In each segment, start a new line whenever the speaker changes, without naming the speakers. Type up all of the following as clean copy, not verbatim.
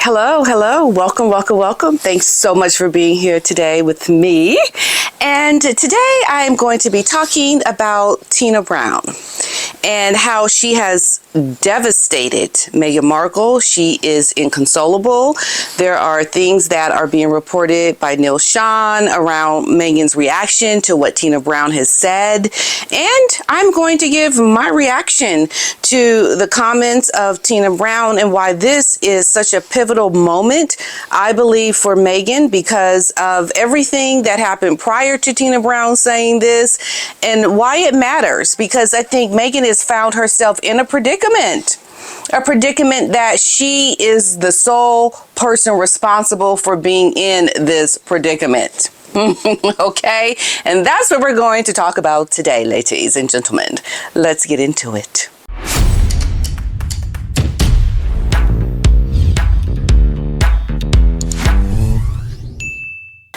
Hello, hello. Welcome, welcome, welcome. Thanks so much for being here today with me. And today I am going to be talking about Tina Brown and how she has devastated Meghan Markle. She is inconsolable. There are things that are being reported by Neil Sean around Meghan's reaction to what Tina Brown has said. And I'm going to give my reaction to the comments of Tina Brown and why this is such a pivotal moment, I believe, for Meghan because of everything that happened prior to Tina Brown saying this and why it matters. Because I think Meghan has found herself in a predicament that she is the sole person responsible for being in this predicament. Okay? And that's what we're going to talk about today, ladies and gentlemen. Let's get into it.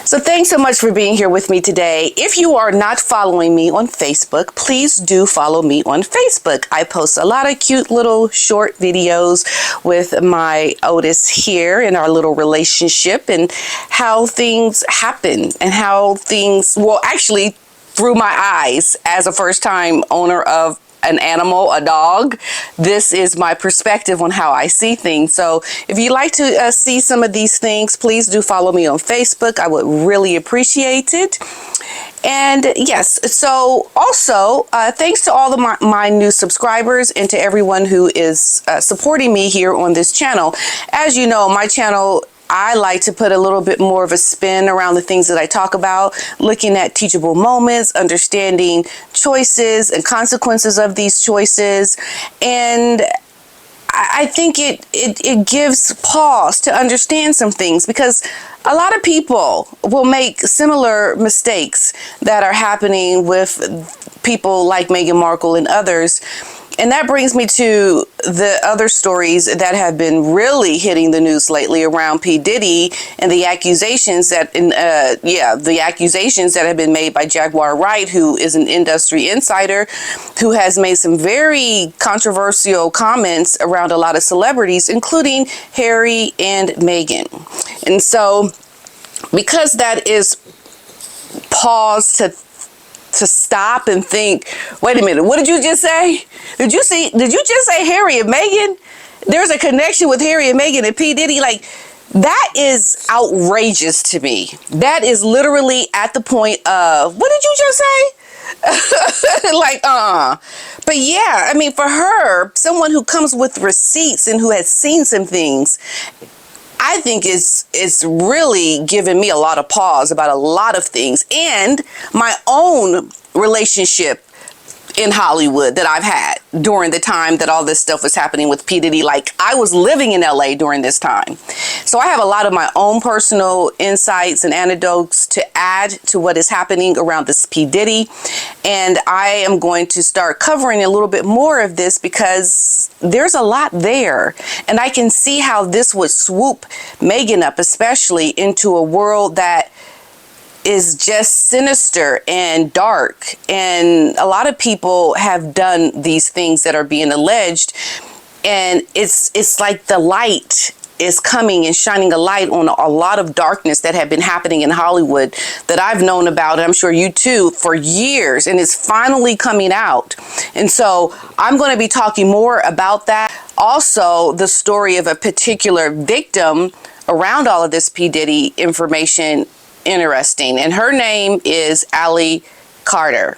So thanks so much for being here with me today. If you are not following me on Facebook, please do follow me on Facebook. I post a lot of cute little short videos with my Otis here in our little relationship and how things happen and how things, well, actually through my eyes as a first-time owner of an animal, a dog. This is my perspective on how I see things. So if you'd like to see some of these things, please do follow me on Facebook. I would really appreciate it. And yes, so also thanks to all of my new subscribers and to everyone who is supporting me here on this channel. As you know, my channel, I like to put a little bit more of a spin around the things that I talk about, looking at teachable moments, understanding choices and consequences of these choices. And I think it gives pause to understand some things because a lot of people will make similar mistakes that are happening with people like Meghan Markle and others. And that brings me to the other stories that have been really hitting the news lately around P. Diddy and the accusations that have been made by Jaguar Wright, who is an industry insider, who has made some very controversial comments around a lot of celebrities, including Harry and Meghan. And so, because that is pause to stop and think, wait a minute, what did you just say? Did you just say Harry and Meghan? There's a connection with Harry and Meghan and P. Diddy. Like, that is outrageous to me. That is literally at the point of, what did you just say? But yeah, I mean, for her, someone who comes with receipts and who has seen some things, I think it's really given me a lot of pause about a lot of things and my own relationship in Hollywood that I've had during the time that all this stuff was happening with P. Diddy. Like, I was living in LA during this time. So I have a lot of my own personal insights and anecdotes to add to what is happening around this P. Diddy. And I am going to start covering a little bit more of this because there's a lot there. And I can see how this would swoop Meghan up, especially into a world that is just sinister and dark. And a lot of people have done these things that are being alleged. And it's like the light is coming and shining a light on a lot of darkness that have been happening in Hollywood that I've known about, and I'm sure you too, for years, and it's finally coming out. And so I'm going to be talking more about that. Also, the story of a particular victim around all of this P. Diddy information, interesting. And her name is Allie Carter.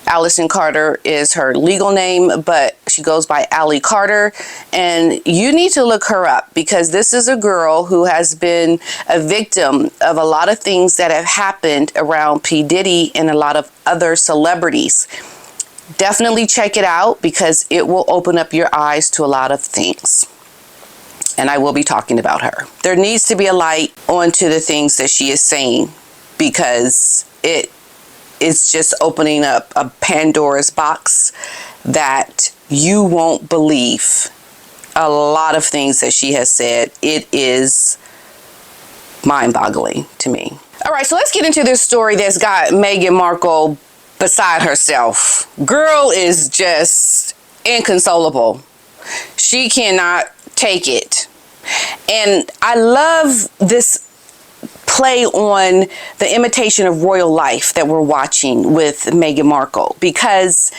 Allison Carter is her legal name, but she goes by Allie Carter. And you need to look her up because this is a girl who has been a victim of a lot of things that have happened around P. Diddy and a lot of other celebrities. Definitely check it out because it will open up your eyes to a lot of things. And I will be talking about her. There needs to be a light onto the things that she is saying because it is just opening up a Pandora's box that you won't believe. A lot of things that she has said. It is mind-boggling to me. All right, so let's get into this story that's got Meghan Markle beside herself. Girl is just inconsolable. She cannot take it. And I love this play on the imitation of royal life that we're watching with Meghan Markle, because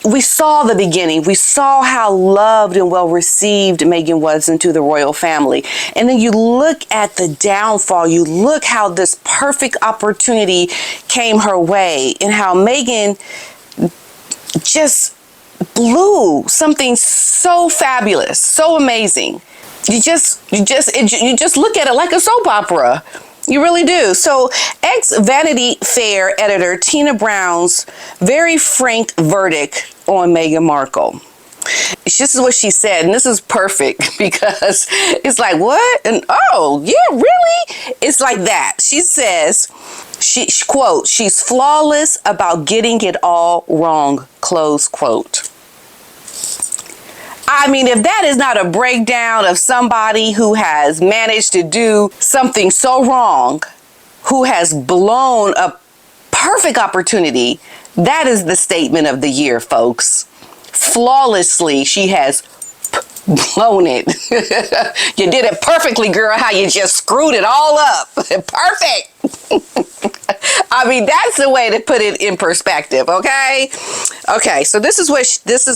we saw the beginning. We saw how loved and well received Meghan was into the royal family. And then you look at the downfall. You look how this perfect opportunity came her way and how Meghan just blew something so fabulous, so amazing. You just look at it like a soap opera. You really do. So, ex-Vanity Fair editor Tina Brown's very frank verdict on Meghan Markle. This is what she said, and this is perfect because it's like, what? And oh, yeah, really? It's like that. She says, quote, she's flawless about getting it all wrong, close quote. I mean, if that is not a breakdown of somebody who has managed to do something so wrong, who has blown a perfect opportunity, that is the statement of the year, folks. Flawlessly, she has blown it. You did it perfectly, girl, how you just screwed it all up. Perfect. I mean, that's the way to put it in perspective, okay? Okay, so this is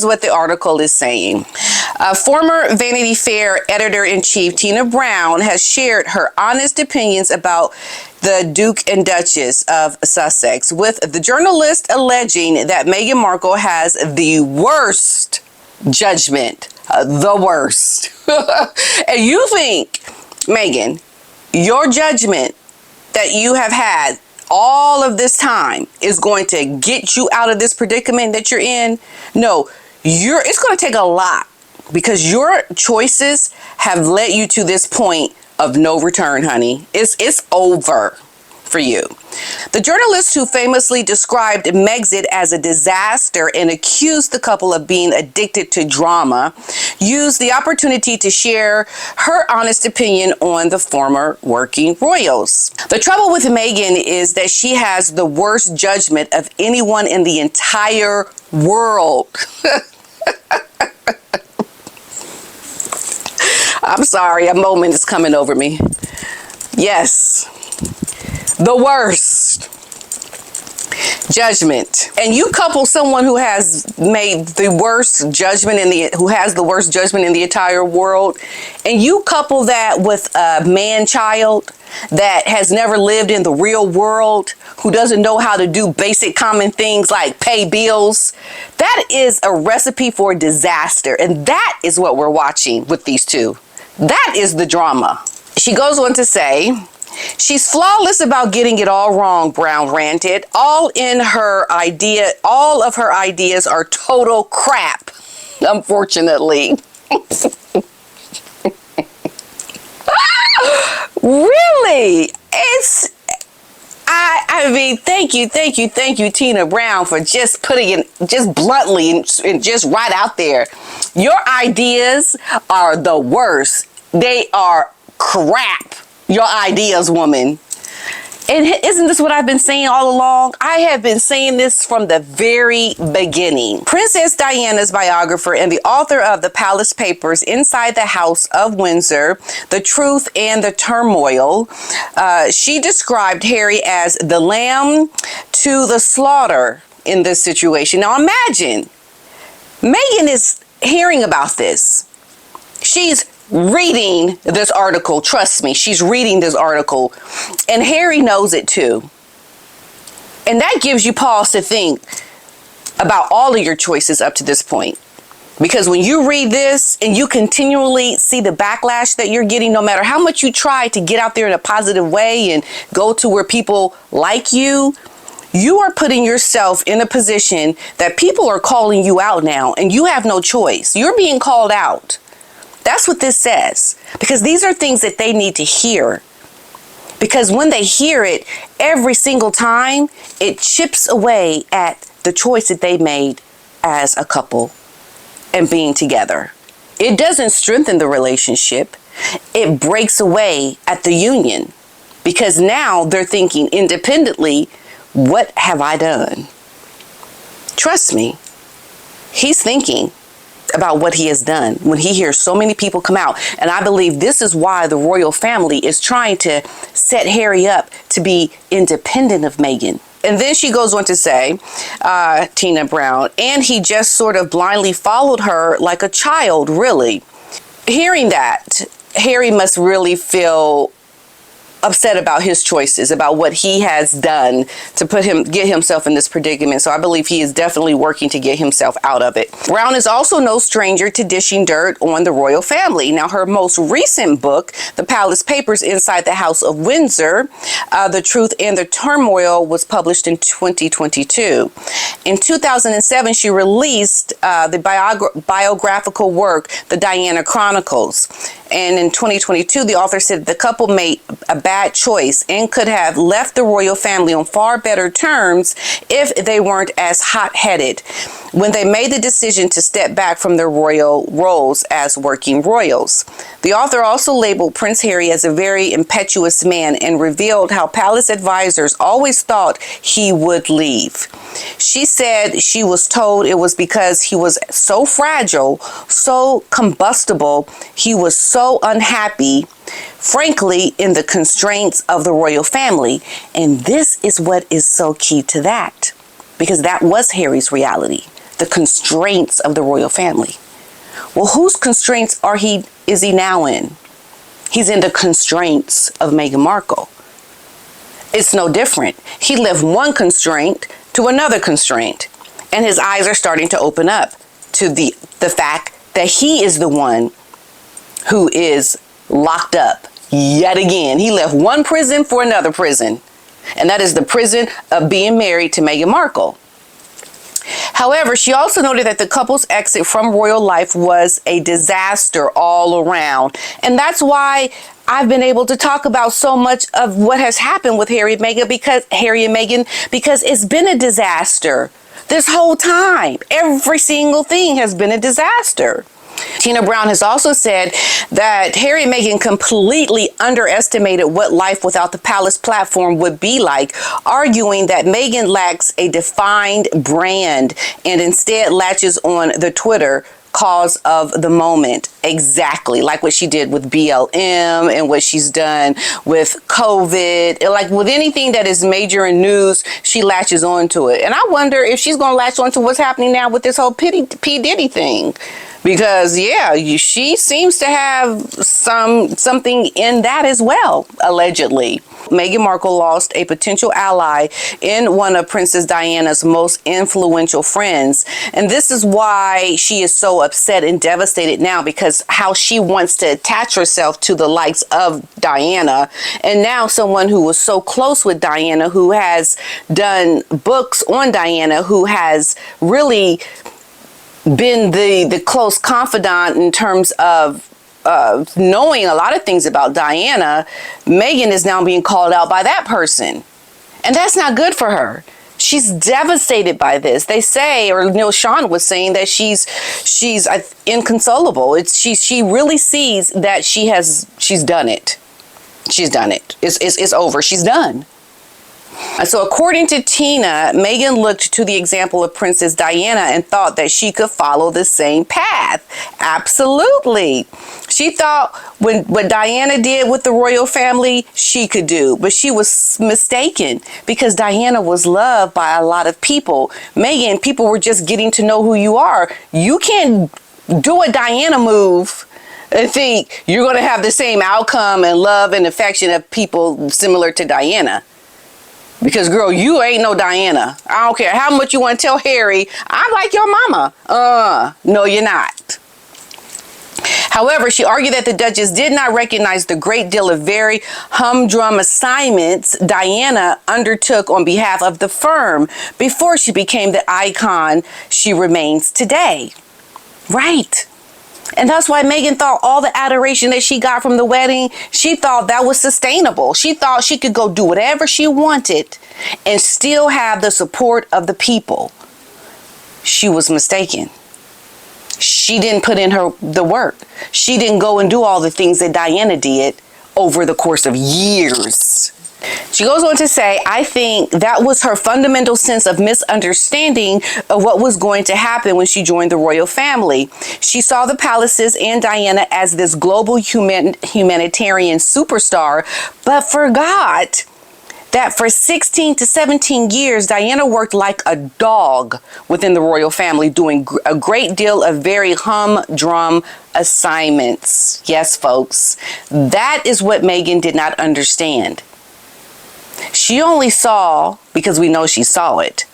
what the article is saying. Former Vanity Fair editor-in-chief Tina Brown has shared her honest opinions about the Duke and Duchess of Sussex, with the journalist alleging that Meghan Markle has the worst judgment. The worst. And you think, Meghan, your judgment that you have had all of this time is going to get you out of this predicament that you're in? No, it's going to take a lot, because your choices have led you to this point of no return, honey. It's over for you. The journalist who famously described Megxit as a disaster and accused the couple of being addicted to drama used the opportunity to share her honest opinion on the former working royals. The trouble with Meghan is that she has the worst judgment of anyone in the entire world. I'm sorry, a moment is coming over me. Yes. The worst judgment. And you couple someone who has made the worst judgment who has the worst judgment in the entire world, and you couple that with a man-child that has never lived in the real world, who doesn't know how to do basic common things like pay bills. That is a recipe for disaster. And that is what we're watching with these two. That is the drama. She goes on to say, she's flawless about getting it all wrong, Brown ranted. All of her ideas are total crap, unfortunately. Really? I mean, thank you, Tina Brown, for just putting it just bluntly and just right out there. Your ideas are the worst. They are crap. Your ideas, woman. And isn't this what I've been saying all along? I have been saying this from the very beginning. Princess Diana's biographer and the author of the Palace Papers, Inside the House of Windsor, The Truth and the Turmoil, she described Harry as the lamb to the slaughter in this situation. Now imagine, Meghan is hearing about this. She's reading this article. Trust me, she's reading this article, and Harry knows it too. And that gives you pause to think about all of your choices up to this point. Because when you read this and you continually see the backlash that you're getting, no matter how much you try to get out there in a positive way and go to where people like you, you are putting yourself in a position that people are calling you out now, and you have no choice. You're being called out. That's what this says, because these are things that they need to hear. Because when they hear it every single time, it chips away at the choice that they made as a couple and being together. It doesn't strengthen the relationship. It breaks away at the union, because now they're thinking independently, what have I done? Trust me, he's thinking about what he has done when he hears so many people come out. And I believe this is why the royal family is trying to set Harry up to be independent of Meghan. And then she goes on to say, Tina Brown, and he just sort of blindly followed her like a child, really. Hearing that, Harry must really feel upset about his choices, about what he has done to get himself in this predicament. So I believe he is definitely working to get himself out of it. Brown is also no stranger to dishing dirt on the royal family. Now, her most recent book, The Palace Papers Inside the House of Windsor, The Truth and the Turmoil, was published in 2022. In 2007, she released the biographical work, The Diana Chronicles. And in 2022, the author said the couple made a bad choice and could have left the royal family on far better terms if they weren't as hot-headed when they made the decision to step back from their royal roles as working royals. The author also labeled Prince Harry as a very impetuous man and revealed how palace advisors always thought he would leave. She said she was told it was because he was so fragile, so combustible, he was so unhappy, frankly, in the constraints of the royal family. And this is what is so key to that, because that was Harry's reality, the constraints of the royal family. Well, whose constraints is he now in? He's in the constraints of Meghan Markle. It's no different. He left one constraint to another constraint, and his eyes are starting to open up to the fact that he is the one who is locked up yet again. He left one prison for another prison, and that is the prison of being married to Meghan Markle. However, she also noted that the couple's exit from royal life was a disaster all around. And that's why I've been able to talk about so much of what has happened with Harry and Meghan, because it's been a disaster this whole time. Every single thing has been a disaster. Tina Brown has also said that Harry and Meghan completely underestimated what life without the palace platform would be like, arguing that Meghan lacks a defined brand and instead latches on the Twitter cause of the moment. Exactly like what she did with BLM and what she's done with COVID. Like with anything that is major in news, she latches onto it. And I wonder if she's going to latch onto what's happening now with this whole P. Diddy thing. Because, yeah, she seems to have something in that as well, allegedly. Meghan Markle lost a potential ally in one of Princess Diana's most influential friends. And this is why she is so upset and devastated now, because how she wants to attach herself to the likes of Diana. And now someone who was so close with Diana, who has done books on Diana, who has really been the close confidant in terms of knowing a lot of things about Diana, Meghan is now being called out by that person. And that's not good for her. She's devastated by this. They say, or Neil Sean was saying, that she's inconsolable. She really sees that she's done it. She's done it. It's over. She's done. And so according to Tina, Meghan looked to the example of Princess Diana and thought that she could follow the same path. Absolutely. She thought what Diana did with the royal family, she could do. But she was mistaken, because Diana was loved by a lot of people. Meghan, people were just getting to know who you are. You can't do a Diana move and think you're going to have the same outcome and love and affection of people similar to Diana. Because, girl, you ain't no Diana. I don't care how much you want to tell Harry, I'm like your mama. No, you're not. However, she argued that the Duchess did not recognize the great deal of very humdrum assignments Diana undertook on behalf of the firm before she became the icon she remains today. Right. And that's why Meghan thought all the adoration that she got from the wedding, she thought that was sustainable. She thought she could go do whatever she wanted and still have the support of the people. She was mistaken. She didn't put in the work. She didn't go and do all the things that Diana did over the course of years. She goes on to say, I think that was her fundamental sense of misunderstanding of what was going to happen when she joined the royal family. She saw the palaces and Diana as this global humanitarian superstar, but forgot that for 16 to 17 years, Diana worked like a dog within the royal family, doing a great deal of very humdrum assignments. Yes, folks, that is what Meghan did not understand. She only saw, because we know she saw it,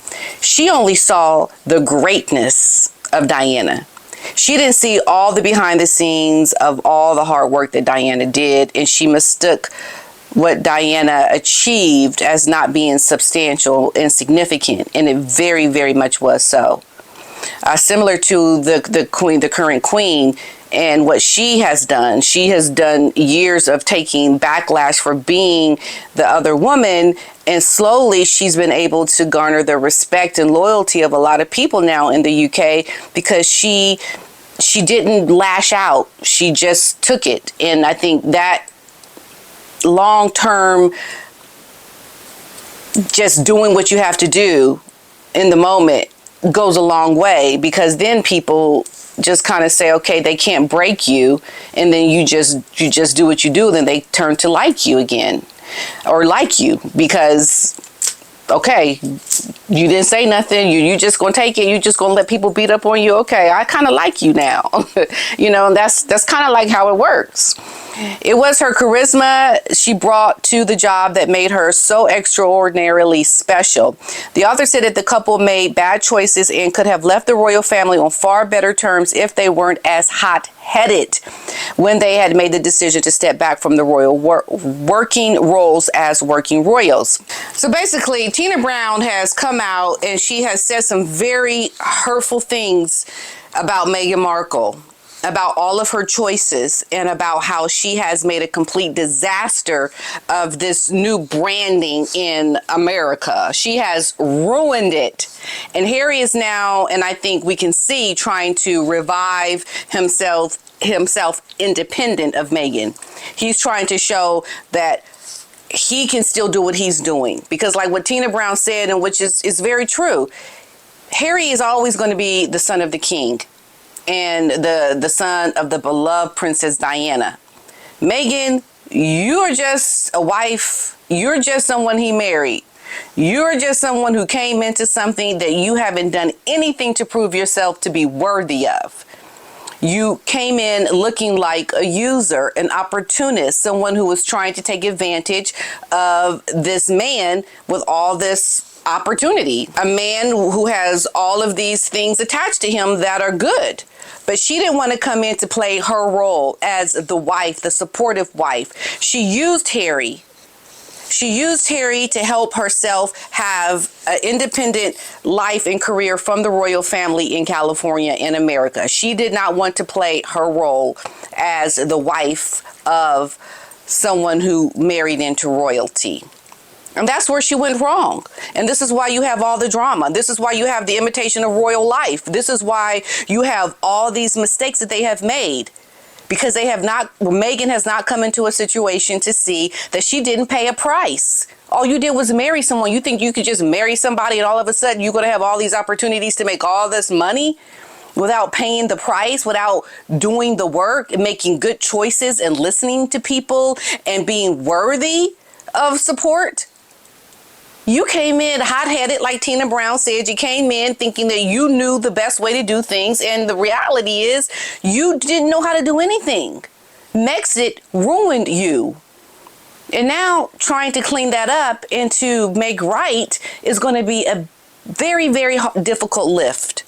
she only saw the greatness of Diana. She didn't see all the behind the scenes of all the hard work that Diana did, and she mistook what Diana achieved as not being substantial and significant, and it very, very much was so. Similar to the current queen, and what she has done years of taking backlash for being the other woman, and slowly she's been able to garner the respect and loyalty of a lot of people now in the UK because she didn't lash out. She just took it. And I think that long-term, just doing what you have to do in the moment goes a long way, because then people just kind of say, okay, they can't break you, and then you just do what you do, then they turn to like you again, or like you because, okay, you didn't say nothing, you just gonna take it, you just gonna let people beat up on you. Okay, I kind of like you now. And that's kind of like how it works. It was her charisma she brought to the job that made her so extraordinarily special. The author said that the couple made bad choices and could have left the royal family on far better terms if they weren't as hot-headed when they had made the decision to step back from the royal working roles as working royals. So basically, Tina Brown has come out and she has said some very hurtful things about Meghan Markle, about all of her choices, and about how she has made a complete disaster of this new branding in America. She has ruined it. And Harry is now, and I think we can see, trying to revive himself independent of Meghan. He's trying to show that he can still do what he's doing. Because like what Tina Brown said, and which is very true, Harry is always going to be the son of the king and the son of the beloved Princess Diana. Meghan, you're just a wife. You're just someone he married. You're just someone who came into something that you haven't done anything to prove yourself to be worthy of. You came in looking like a user, an opportunist, someone who was trying to take advantage of this man with all this opportunity, a man who has all of these things attached to him that are good. But she didn't want to come in to play her role as the wife, the supportive wife. She used Harry. She used Harry to help herself have an independent life and career from the royal family in California in America. She did not want to play her role as the wife of someone who married into royalty. And that's where she went wrong. And this is why you have all the drama. This is why you have the imitation of royal life. This is why you have all these mistakes that they have made. Because Meghan has not come into a situation to see that she didn't pay a price. All you did was marry someone. You think you could just marry somebody and all of a sudden you're going to have all these opportunities to make all this money without paying the price, without doing the work and making good choices and listening to people and being worthy of support? You came in hot-headed, like Tina Brown said. You came in thinking that you knew the best way to do things, and the reality is you didn't know how to do anything. Megxit ruined you. And now trying to clean that up and to make right is going to be a very, very difficult lift,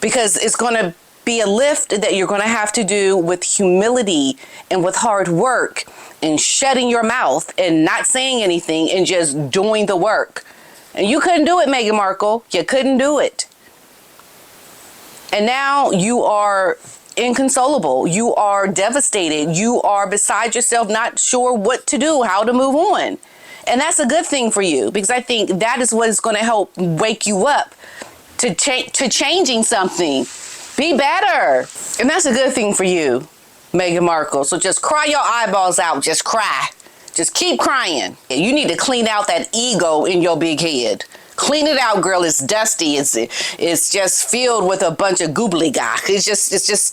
because it's going to be a lift that you're going to have to do with humility and with hard work and shutting your mouth and not saying anything and just doing the work. And you couldn't do it, Meghan Markle. You couldn't do it. And now you are inconsolable. You are devastated. You are beside yourself, not sure what to do, how to move on. And that's a good thing for you, because I think that is what is going to help wake you up to changing something. Be better. And that's a good thing for you, Meghan Markle. So just cry your eyeballs out. Just cry. Just keep crying. You need to clean out that ego in your big head. Clean it out, girl. It's dusty. It's just filled with a bunch of gobbledygook. It's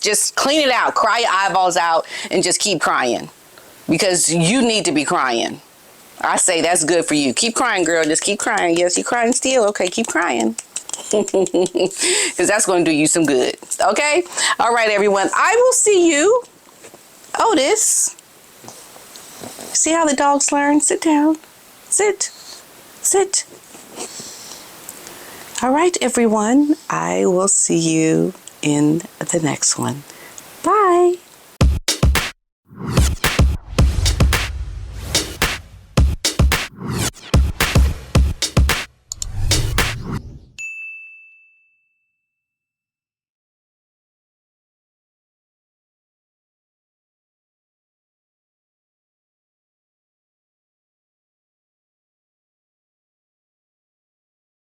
just clean it out. Cry your eyeballs out and just keep crying. Because you need to be crying. I say that's good for you. Keep crying, girl. Just keep crying. Yes, you're crying still. Okay, keep crying. Because that's going to do you some good. Okay? All right, everyone. I will see you. Otis. See how the dogs learn? Sit down. Sit. Sit. All right, everyone. I will see you in the next one. Bye.